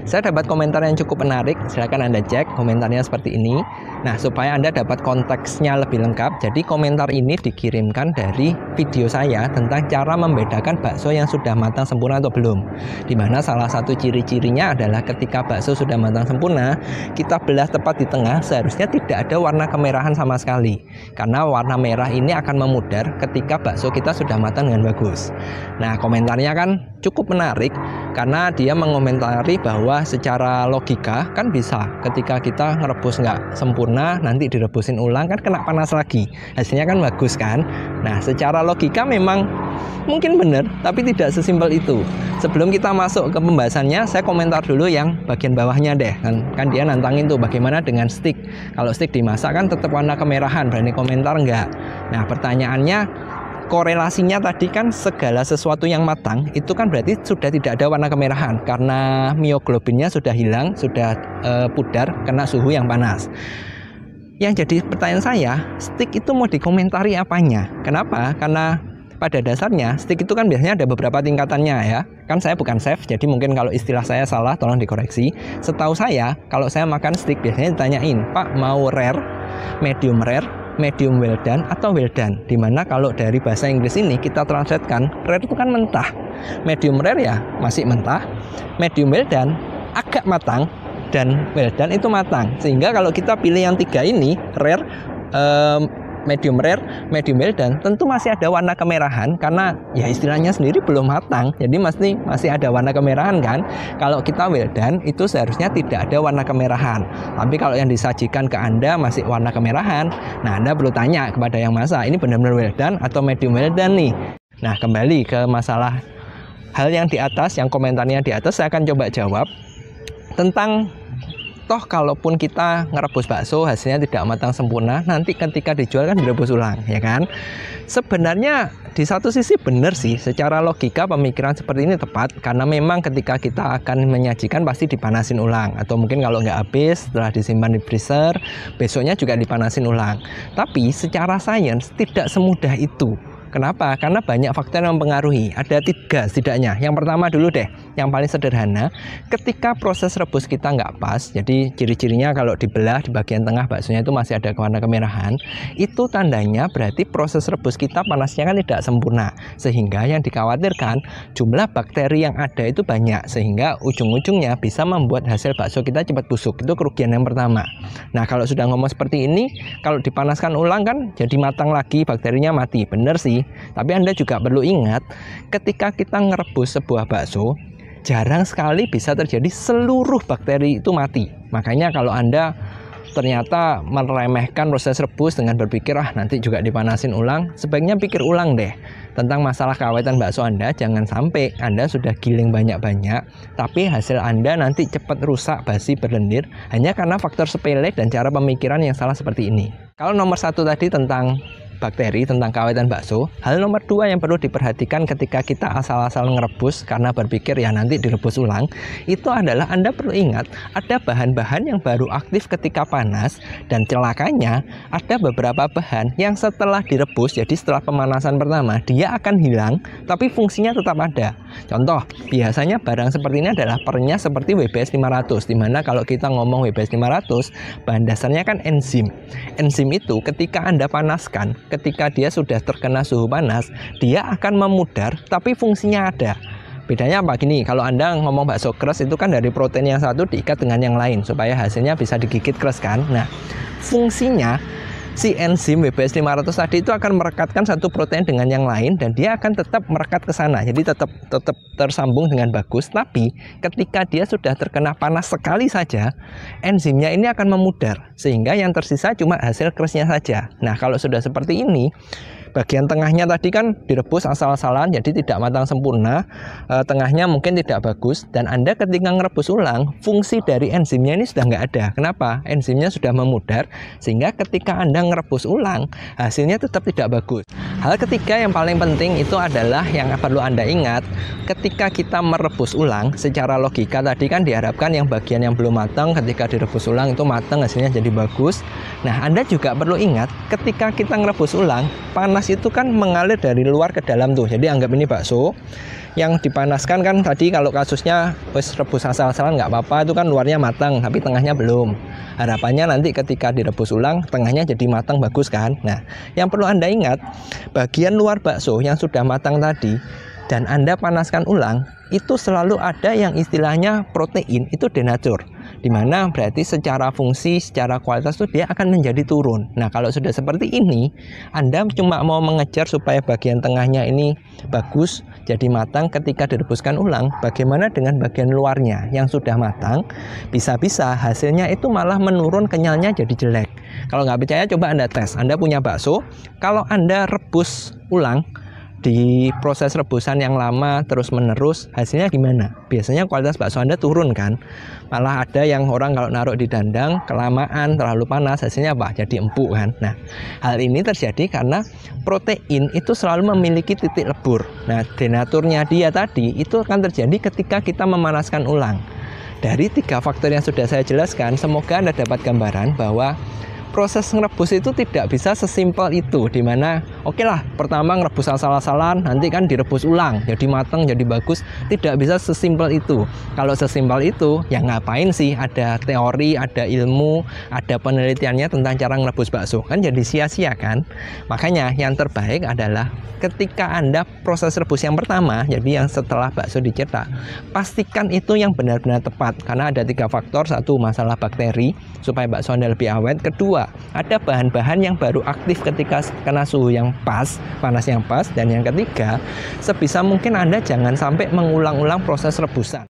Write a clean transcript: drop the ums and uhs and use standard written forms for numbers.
Saya dapat komentar yang cukup menarik, silahkan Anda cek komentarnya seperti ini. Nah, supaya Anda dapat konteksnya lebih lengkap, jadi komentar ini dikirimkan dari video saya tentang cara membedakan bakso yang sudah matang sempurna atau belum. Dimana salah satu ciri-cirinya adalah ketika bakso sudah matang sempurna, kita belah tepat di tengah, seharusnya tidak ada warna kemerahan sama sekali. Karena warna merah ini akan memudar ketika bakso kita sudah matang dengan bagus. Nah, komentarnya kan cukup menarik karena dia mengomentari bahwa secara logika kan bisa ketika kita ngerebus nggak sempurna, nanti direbusin ulang kan kena panas lagi, hasilnya kan bagus kan. Nah, secara logika memang mungkin benar, tapi tidak sesimpel itu. Sebelum kita masuk ke pembahasannya, saya komentar dulu yang bagian bawahnya deh. Kan dia nantangin tuh bagaimana dengan stick. Kalau stick dimasak kan tetap warna kemerahan, berani komentar nggak? Nah, pertanyaannya, korelasinya tadi kan segala sesuatu yang matang itu kan berarti sudah tidak ada warna kemerahan karena mioglobinnya sudah hilang, sudah pudar kena suhu yang panas. Yang jadi pertanyaan saya, stick itu mau dikomentari apanya? Kenapa? Karena pada dasarnya stick itu kan biasanya ada beberapa tingkatannya ya. Kan saya bukan chef, jadi mungkin kalau istilah saya salah tolong dikoreksi. Setahu saya kalau saya makan stick biasanya ditanyain, Pak mau rare, medium well done, atau well done. Dimana kalau dari bahasa Inggris ini kita translatekan, rare itu kan mentah, medium rare ya masih mentah, medium well done agak matang, dan well done itu matang. Sehingga kalau kita pilih yang tiga ini, rare, medium rare, medium well done, tentu masih ada warna kemerahan karena ya istilahnya sendiri belum matang, jadi masih ada warna kemerahan kan. Kalau kita well done itu seharusnya tidak ada warna kemerahan, tapi kalau yang disajikan ke Anda masih warna kemerahan, nah Anda perlu tanya kepada yang masak, ini benar-benar well done atau medium well done nih. Nah, kembali ke masalah hal yang di atas, yang komentarnya di atas, saya akan coba jawab tentang toh kalaupun kita ngerebus bakso hasilnya tidak matang sempurna, nanti ketika dijual kan direbus ulang, ya kan? Sebenarnya di satu sisi benar sih, secara logika pemikiran seperti ini tepat, karena memang ketika kita akan menyajikan pasti dipanasin ulang, atau mungkin kalau nggak habis setelah disimpan di freezer, besoknya juga dipanasin ulang. Tapi secara sains tidak semudah itu. Kenapa? Karena banyak faktor yang mempengaruhi. Ada 3 setidaknya. Yang pertama dulu deh, yang paling sederhana, ketika proses rebus kita nggak pas, jadi ciri-cirinya kalau dibelah di bagian tengah baksonya itu masih ada warna kemerahan, itu tandanya berarti proses rebus kita panasnya kan tidak sempurna. Sehingga yang dikhawatirkan jumlah bakteri yang ada itu banyak, sehingga ujung-ujungnya bisa membuat hasil bakso kita cepat busuk. Itu kerugian yang pertama. Nah, kalau sudah ngomong seperti ini, kalau dipanaskan ulang kan jadi matang lagi, bakterinya mati. Bener sih. Tapi Anda juga perlu ingat, ketika kita ngerebus sebuah bakso, jarang sekali bisa terjadi seluruh bakteri itu mati. Makanya kalau Anda ternyata meremehkan proses rebus dengan berpikir, nanti juga dipanasin ulang, sebaiknya pikir ulang deh tentang masalah keawetan bakso Anda. Jangan sampai Anda sudah giling banyak-banyak, tapi hasil Anda nanti cepat rusak, basi, berlendir, hanya karena faktor sepele dan cara pemikiran yang salah seperti ini. Kalau nomor 1 tadi tentang bakteri, tentang keawetan bakso, hal nomor 2 yang perlu diperhatikan ketika kita asal-asal ngerebus karena berpikir ya nanti direbus ulang, itu adalah Anda perlu ingat ada bahan-bahan yang baru aktif ketika panas, dan celakanya ada beberapa bahan yang setelah direbus, jadi setelah pemanasan pertama, dia akan hilang tapi fungsinya tetap ada. Contoh, biasanya barang seperti ini adalah pernya seperti WBS 500, dimana kalau kita ngomong WBS 500, bahan dasarnya kan enzim. Enzim itu ketika Anda panaskan, ketika dia sudah terkena suhu panas, dia akan memudar tapi fungsinya ada. Bedanya apa? Gini, kalau Anda ngomong bakso keras itu kan dari protein yang satu diikat dengan yang lain supaya hasilnya bisa digigit keras kan. Nah, fungsinya si enzim WBS 500 tadi itu akan merekatkan satu protein dengan yang lain, dan dia akan tetap merekat ke sana, jadi tetap tersambung dengan bagus. Tapi ketika dia sudah terkena panas sekali saja, enzimnya ini akan memudar, sehingga yang tersisa cuma hasil kerasnya saja. Nah, kalau sudah seperti ini, bagian tengahnya tadi kan direbus asal-asalan, jadi tidak matang sempurna, tengahnya mungkin tidak bagus, dan Anda ketika ngerebus ulang, fungsi dari enzimnya ini sudah nggak ada. Kenapa? Enzimnya sudah memudar, sehingga ketika Anda ngerebus ulang, hasilnya tetap tidak bagus. Hal ketiga yang paling penting itu adalah yang perlu Anda ingat, ketika kita merebus ulang, secara logika tadi kan diharapkan yang bagian yang belum matang ketika direbus ulang itu matang, hasilnya jadi bagus. Nah, Anda juga perlu ingat, ketika kita ngerebus ulang, panas rebus itu kan mengalir dari luar ke dalam tuh. Jadi anggap ini bakso yang dipanaskan kan tadi, kalau kasusnya wes rebus asal-asalan nggak apa-apa, itu kan luarnya matang tapi tengahnya belum. Harapannya nanti ketika direbus ulang tengahnya jadi matang bagus kan. Nah, yang perlu Anda ingat, bagian luar bakso yang sudah matang tadi dan Anda panaskan ulang, itu selalu ada yang istilahnya protein itu denatur, dimana berarti secara fungsi, secara kualitas itu dia akan menjadi turun. Nah, kalau sudah seperti ini, Anda cuma mau mengejar supaya bagian tengahnya ini bagus, jadi matang ketika direbuskan ulang. Bagaimana dengan bagian luarnya yang sudah matang? Bisa-bisa hasilnya itu malah menurun, kenyalnya jadi jelek. Kalau nggak percaya, coba Anda tes. Anda punya bakso, kalau Anda rebus ulang di proses rebusan yang lama terus menerus, hasilnya gimana? Biasanya kualitas bakso Anda turun kan. Malah ada yang orang kalau naruh di dandang kelamaan, terlalu panas, hasilnya apa? Jadi empuk kan. Nah, hal ini terjadi karena protein itu selalu memiliki titik lebur. Nah, denaturnya dia tadi itu akan terjadi ketika kita memanaskan ulang. Dari 3 faktor yang sudah saya jelaskan, semoga Anda dapat gambaran bahwa proses ngerebus itu tidak bisa sesimpel itu, dimana oke lah, pertama ngerebus asal-asalan, nanti kan direbus ulang jadi matang, jadi bagus. Tidak bisa sesimpel itu. Kalau sesimpel itu, ya ngapain sih ada teori, ada ilmu, ada penelitiannya tentang cara ngerebus bakso, kan jadi sia-sia kan. Makanya yang terbaik adalah ketika Anda proses rebus yang pertama, jadi yang setelah bakso dicetak, pastikan itu yang benar-benar tepat, karena ada 3 faktor. 1, masalah bakteri supaya bakso Anda lebih awet. Kedua, ada bahan-bahan yang baru aktif ketika kena suhu yang pas, panas yang pas. Dan yang ketiga, sebisa mungkin Anda jangan sampai mengulang-ulang proses rebusan.